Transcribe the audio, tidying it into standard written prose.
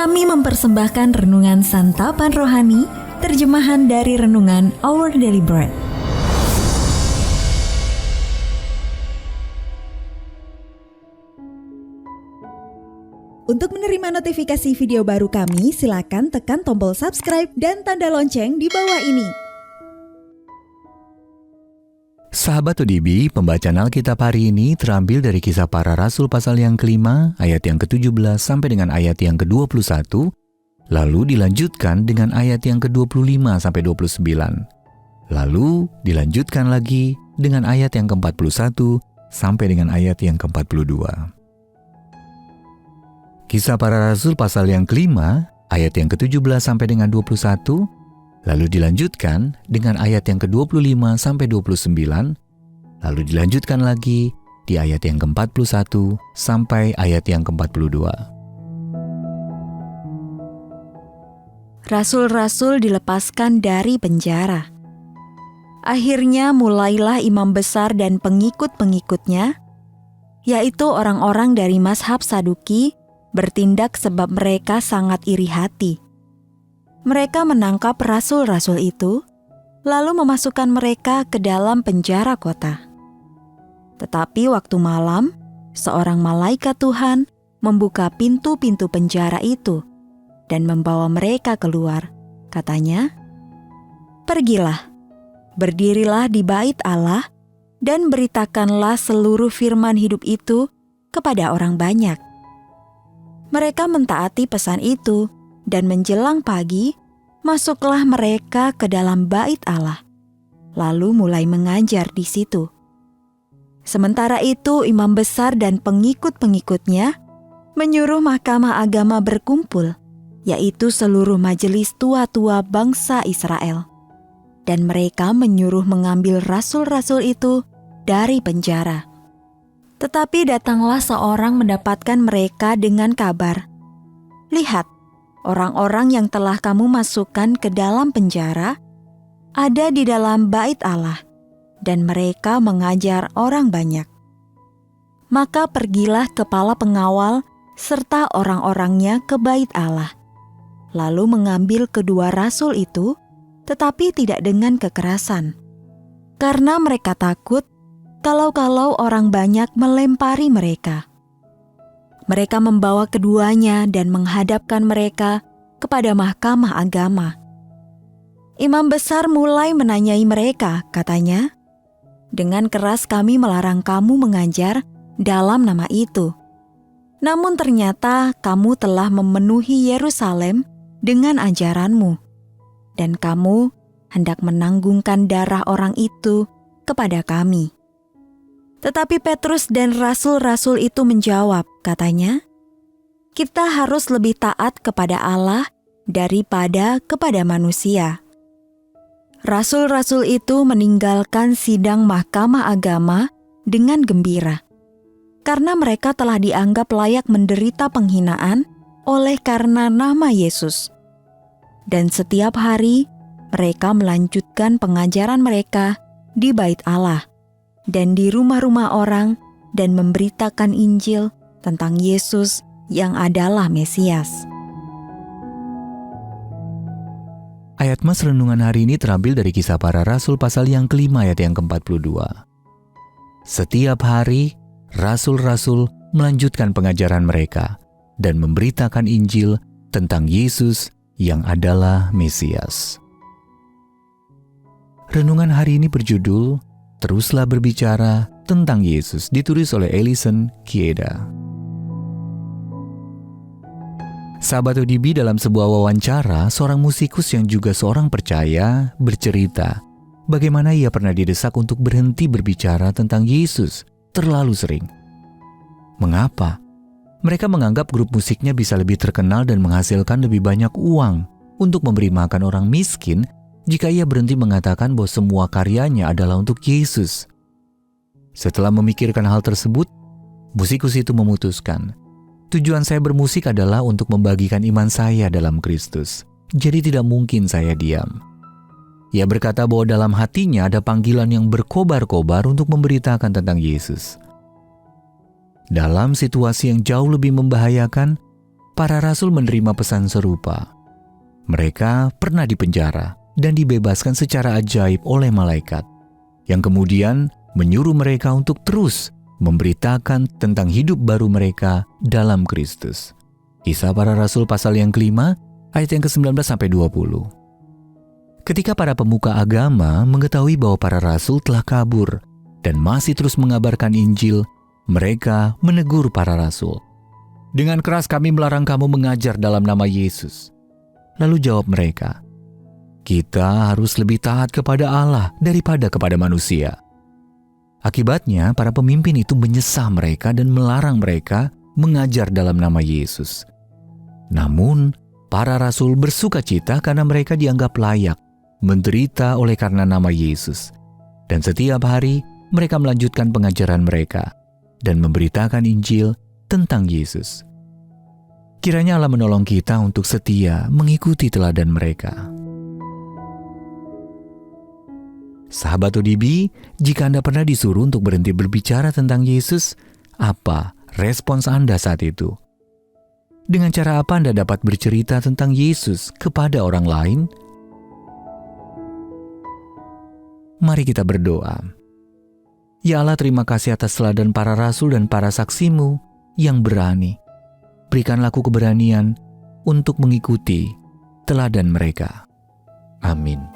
Kami mempersembahkan renungan santapan rohani, terjemahan dari renungan Our Daily Bread. Untuk menerima notifikasi video baru kami, silakan tekan tombol subscribe dan tanda lonceng di bawah ini. Sahabat ODB, pembacaan Alkitab hari ini terambil dari Kisah Para Rasul pasal yang ke-5, ayat yang ke-17 sampai dengan ayat yang ke-21, lalu dilanjutkan dengan ayat yang ke-25 sampai 29. Lalu dilanjutkan lagi dengan ayat yang ke-41 sampai dengan ayat yang ke-42. Kisah Para Rasul pasal yang ke-5, ayat yang ke-17 sampai dengan 21, lalu dilanjutkan dengan ayat yang ke-25 sampai 29, lalu dilanjutkan lagi di ayat yang ke-41 sampai ayat yang ke-42. Rasul-rasul dilepaskan dari penjara. Akhirnya mulailah imam besar dan pengikut-pengikutnya, yaitu orang-orang dari mazhab Saduki, bertindak sebab mereka sangat iri hati. Mereka menangkap rasul-rasul itu, lalu memasukkan mereka ke dalam penjara kota. Tetapi waktu malam, seorang malaikat Tuhan membuka pintu-pintu penjara itu dan membawa mereka keluar. Katanya, "Pergilah, berdirilah di bait Allah dan beritakanlah seluruh firman hidup itu kepada orang banyak." Mereka mentaati pesan itu, dan menjelang pagi, masuklah mereka ke dalam bait Allah, lalu mulai mengajar di situ. Sementara itu, imam besar dan pengikut-pengikutnya menyuruh mahkamah agama berkumpul, yaitu seluruh majelis tua-tua bangsa Israel. Dan mereka menyuruh mengambil rasul-rasul itu dari penjara. Tetapi datanglah seorang mendapatkan mereka dengan kabar, "Lihat, orang-orang yang telah kamu masukkan ke dalam penjara ada di dalam bait Allah, dan mereka mengajar orang banyak." Maka pergilah kepala pengawal serta orang-orangnya ke bait Allah, lalu mengambil kedua rasul itu, tetapi tidak dengan kekerasan, karena mereka takut kalau orang banyak melempari mereka. Mereka membawa keduanya dan menghadapkan mereka kepada mahkamah agama. Imam besar mulai menanyai mereka, katanya, "Dengan keras kami melarang kamu mengajar dalam nama itu. Namun ternyata kamu telah memenuhi Yerusalem dengan ajaranmu, dan kamu hendak menanggungkan darah orang itu kepada kami." Tetapi Petrus dan rasul-rasul itu menjawab, katanya, "Kita harus lebih taat kepada Allah daripada kepada manusia." Rasul-rasul itu meninggalkan sidang mahkamah agama dengan gembira, karena mereka telah dianggap layak menderita penghinaan oleh karena nama Yesus. Dan setiap hari mereka melanjutkan pengajaran mereka di bait Allah dan di rumah-rumah orang, dan memberitakan Injil tentang Yesus yang adalah Mesias. Ayat Mas renungan hari ini terambil dari Kisah Para Rasul pasal yang ke-5 ayat yang ke-42. Setiap hari, rasul-rasul melanjutkan pengajaran mereka dan memberitakan Injil tentang Yesus yang adalah Mesias. Renungan hari ini berjudul "Teruslah berbicara tentang Yesus", ditulis oleh Ellison Kieda. Sahabat ODB, dalam sebuah wawancara, seorang musikus yang juga seorang percaya bercerita bagaimana ia pernah didesak untuk berhenti berbicara tentang Yesus terlalu sering. Mengapa? Mereka menganggap grup musiknya bisa lebih terkenal dan menghasilkan lebih banyak uang untuk memberi makan orang miskin jika ia berhenti mengatakan bahwa semua karyanya adalah untuk Yesus. Setelah memikirkan hal tersebut, musikus itu memutuskan, "Tujuan saya bermusik adalah untuk membagikan iman saya dalam Kristus. Jadi tidak mungkin saya diam." Ia berkata bahwa dalam hatinya ada panggilan yang berkobar-kobar untuk memberitakan tentang Yesus. Dalam situasi yang jauh lebih membahayakan, para rasul menerima pesan serupa. Mereka pernah dipenjara dan dibebaskan secara ajaib oleh malaikat, yang kemudian menyuruh mereka untuk terus memberitakan tentang hidup baru mereka dalam Kristus. Kisah Para Rasul pasal yang kelima, ayat yang ke-19 sampai 20. Ketika para pemuka agama mengetahui bahwa para rasul telah kabur dan masih terus mengabarkan Injil, mereka menegur para rasul. "Dengan keras kami melarang kamu mengajar dalam nama Yesus." Lalu jawab mereka, "Kita harus lebih taat kepada Allah daripada kepada manusia." Akibatnya, para pemimpin itu menyesah mereka dan melarang mereka mengajar dalam nama Yesus. Namun, para rasul bersuka cita karena mereka dianggap layak menderita oleh karena nama Yesus. Dan setiap hari mereka melanjutkan pengajaran mereka dan memberitakan Injil tentang Yesus. Kiranya Allah menolong kita untuk setia mengikuti teladan mereka. Sahabat ODB, jika Anda pernah disuruh untuk berhenti berbicara tentang Yesus, apa respons Anda saat itu? Dengan cara apa Anda dapat bercerita tentang Yesus kepada orang lain? Mari kita berdoa. Ya Allah, terima kasih atas teladan para rasul dan para saksimu yang berani. Berikanlah aku keberanian untuk mengikuti teladan mereka. Amin.